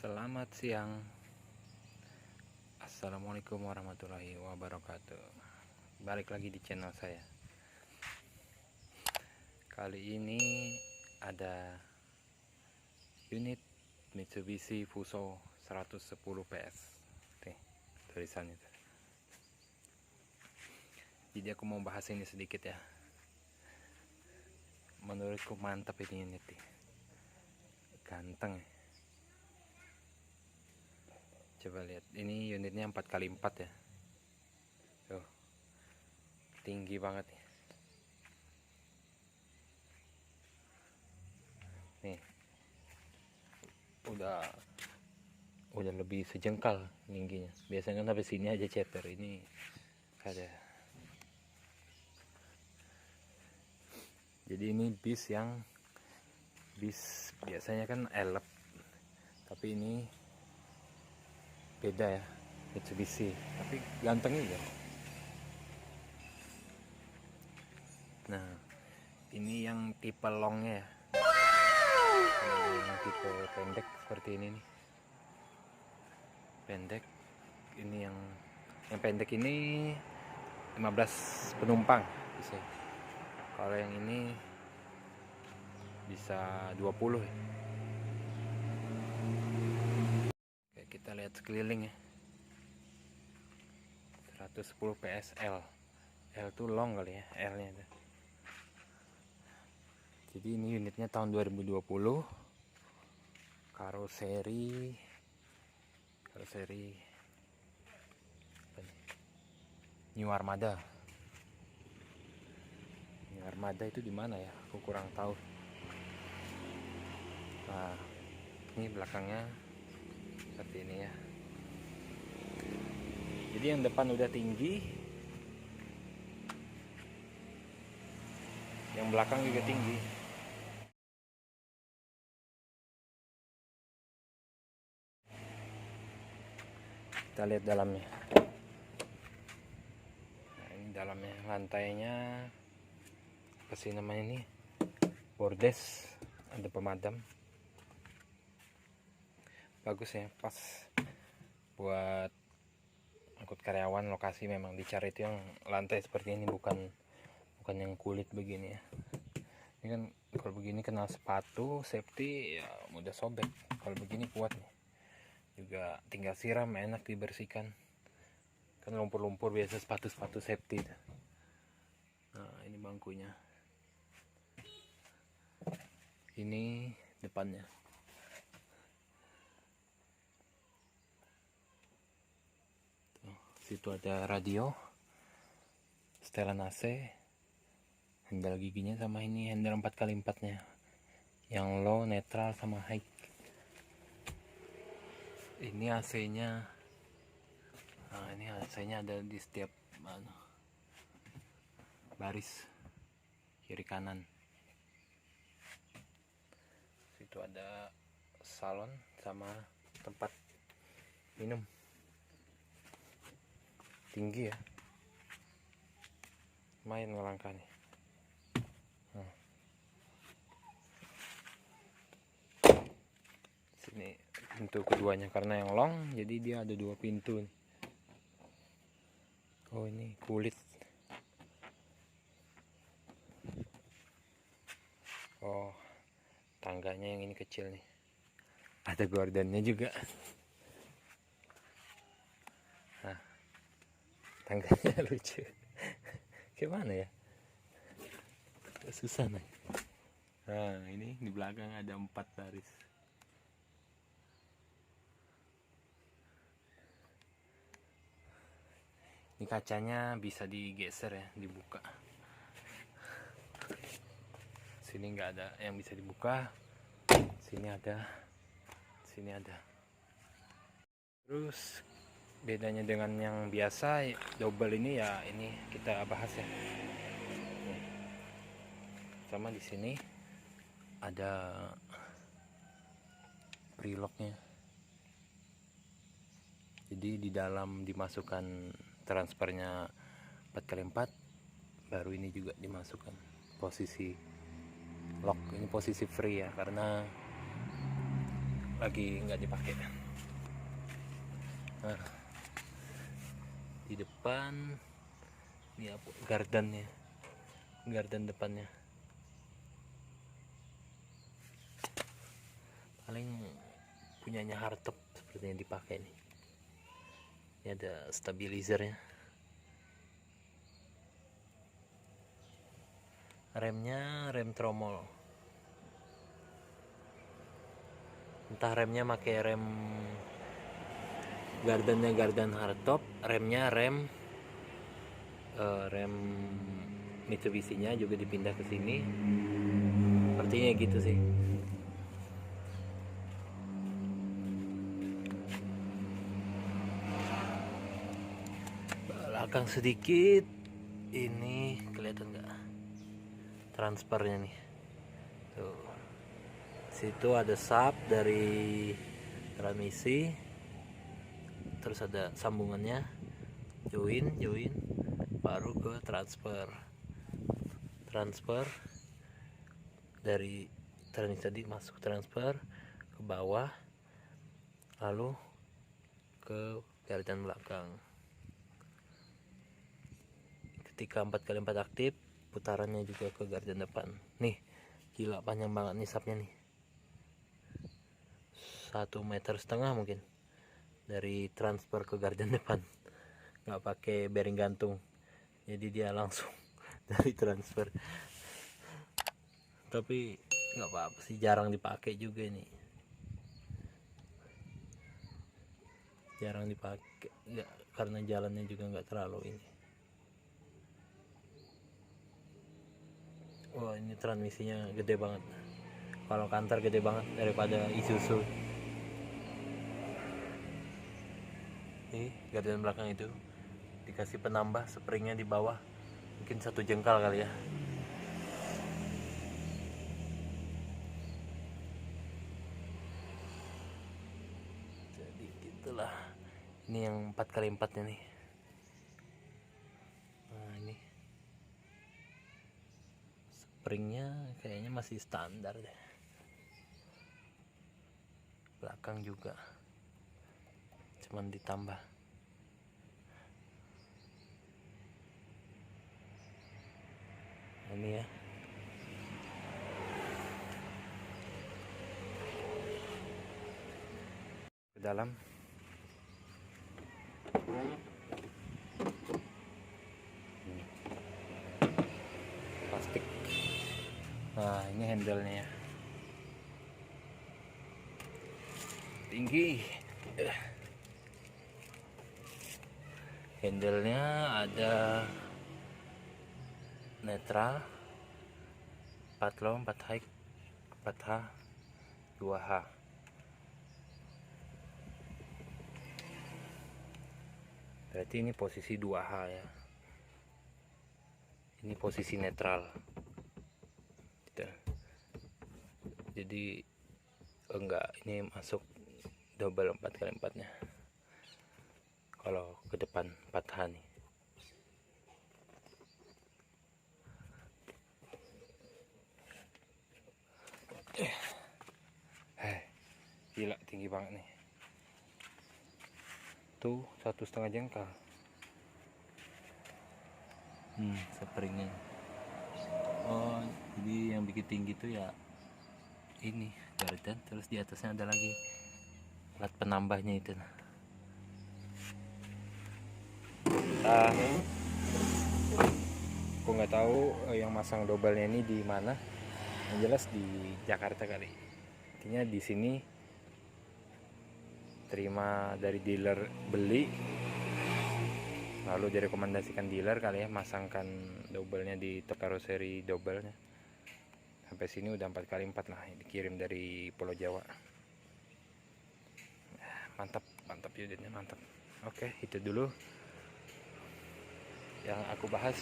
Selamat siang. Assalamualaikum warahmatullahi wabarakatuh. Balik lagi di channel saya. Kali ini ada unit Mitsubishi Fuso 110 PS. Nih, tulisannya. Jadi aku mau bahas ini sedikit ya. Menurutku mantap ini unit nih. Ganteng ya. Coba lihat, ini unitnya 4x4 ya. Tuh, tinggi banget nih. Nih, udah lebih sejengkal tingginya. Biasanya kan sampai sini aja ceper, ini ada. Jadi ini bis biasanya kan elep, tapi ini beda ya, Mitsubishi, tapi ganteng juga. Nah, ini yang tipe longnya ya. Yang tipe pendek seperti ini nih. Pendek. Ini yang pendek ini 15 penumpang bisa. Kalau yang ini bisa 20 ya. Oke, kita lihat sekeliling ya. 110 PS L. L itu long kali ya, L-nya itu. Jadi ini unitnya tahun 2020. Karoseri New Armada. New Armada itu di mana ya? Aku kurang tahu. Nah, ini belakangnya seperti ini ya. Jadi yang depan udah tinggi, yang belakang juga tinggi. Kita lihat dalamnya. Nah, ini dalamnya, lantainya apa sih namanya ini? Bordes, ada pemadam. Bagus ya, pas buat angkut karyawan. Lokasi memang dicari itu yang lantai seperti ini, bukan yang kulit begini ya. Ini kan kalau begini kena sepatu safety ya mudah sobek. Kalau begini kuat nih. Juga tinggal siram, enak dibersihkan. Kan lumpur-lumpur biasa sepatu safety. Nah, ini bangkunya. Ini depannya. Tuh, situ ada radio, setelan AC, handle giginya sama ini handle 4x4 nya. Yang low, netral sama high. Ini AC-nya. Nah, ini AC-nya ada di setiap baris kiri kanan. Situ ada salon sama tempat minum. Tinggi ya. Lumayan ngelangkah nih. Sini pintu keduanya, karena yang long jadi dia ada 2 pintu. Oh, ini kulit. Oh, tangganya yang ini kecil nih. Ada gordennya juga. Nah, tangganya lucu. Gimana ya? Susah nih. Nah, ini di belakang ada 4 baris. Ini kacanya bisa digeser ya, dibuka. Sini nggak ada yang bisa dibuka, sini ada, sini ada. Terus bedanya dengan yang biasa double ini ya, ini kita bahas ya. Nih. Sama di sini ada prelocknya. Jadi di dalam dimasukkan transfernya 4x4, baru ini juga dimasukkan posisi lock. Ini posisi free ya, karena lagi nggak dipakai. Nah, di depan ini apa, gardennya, garden depannya. Paling punyanya hardtop seperti yang dipakai nih. Ini ada stabilizernya. Remnya rem tromol. Entah remnya pakai rem gardennya garden hardtop, remnya rem Mitsubishi-nya juga dipindah ke sini. Sepertinya gitu sih. Belakang sedikit, ini kelihatan nggak transfernya nih? Tuh, situ ada sub dari transmisi, terus ada sambungannya, join, baru ke transfer dari transmisi tadi masuk transfer ke bawah, lalu ke gardan belakang. Ketika 4x4 aktif, putarannya juga ke gardan depan. Nih, gila panjang banget nih sapnya nih, 1,5 meter mungkin dari transfer ke gardan depan. Nggak pakai bearing gantung, jadi dia langsung dari transfer. Tapi nggak apa-apa sih, jarang dipakai juga ini, jarang dipakai nggak, karena jalannya juga nggak terlalu ini. Wah, ini transmisinya gede banget. Kalau kantor gede banget daripada Isuzu. Nih, gardan belakang itu dikasih penambah springnya di bawah, mungkin 1 jengkal kali ya. Jadi gitulah. Ini yang 4x4 nya nih. Nah, ini springnya kayaknya masih standar deh. Belakang juga cuman ditambah. Ini ya, ke dalam. Plastik. Nah, ini handle-nya tinggi. Handle-nya ada netral, 4 low, 4 high, 4H, 2H. Berarti ini posisi 2H ya. Ini posisi netral gitu. Jadi enggak, ini masuk double 4x4 nya. Kalau ke depan 4H nih. Gila tinggi banget nih. Tuh 1,5 jengkal. Springnya. Oh, jadi yang bikin tinggi tuh ya ini gardan, terus di atasnya ada lagi alat penambahnya itu. Aku nggak tahu yang masang double-nya ini di mana. Yang jelas di Jakarta kali. Intinya di sini terima dari dealer beli, lalu direkomendasikan dealer kali ya masangkan double-nya di top karoseri double-nya. Sampai sini udah 4x4 lah dikirim dari Pulau Jawa. Mantap, mantap unitnya, mantap. Oke, itu dulu yang aku bahas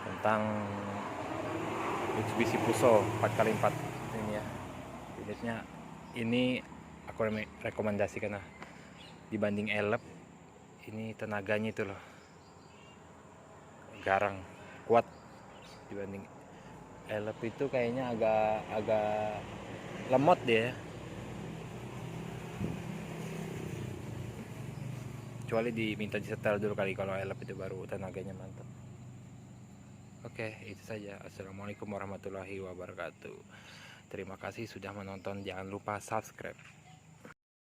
tentang Mitsubishi Fuso 4x4 ini ya. Unitnya ini aku rekomendasikan lah dibanding Elep. Ini tenaganya itu loh garang, kuat. Dibanding Elep itu kayaknya agak lemot dia, kecuali diminta disetel dulu kali. Kalau Elep itu baru tenaganya mantap. Oke, itu saja. Assalamualaikum warahmatullahi wabarakatuh. Terima kasih sudah menonton. Jangan lupa subscribe.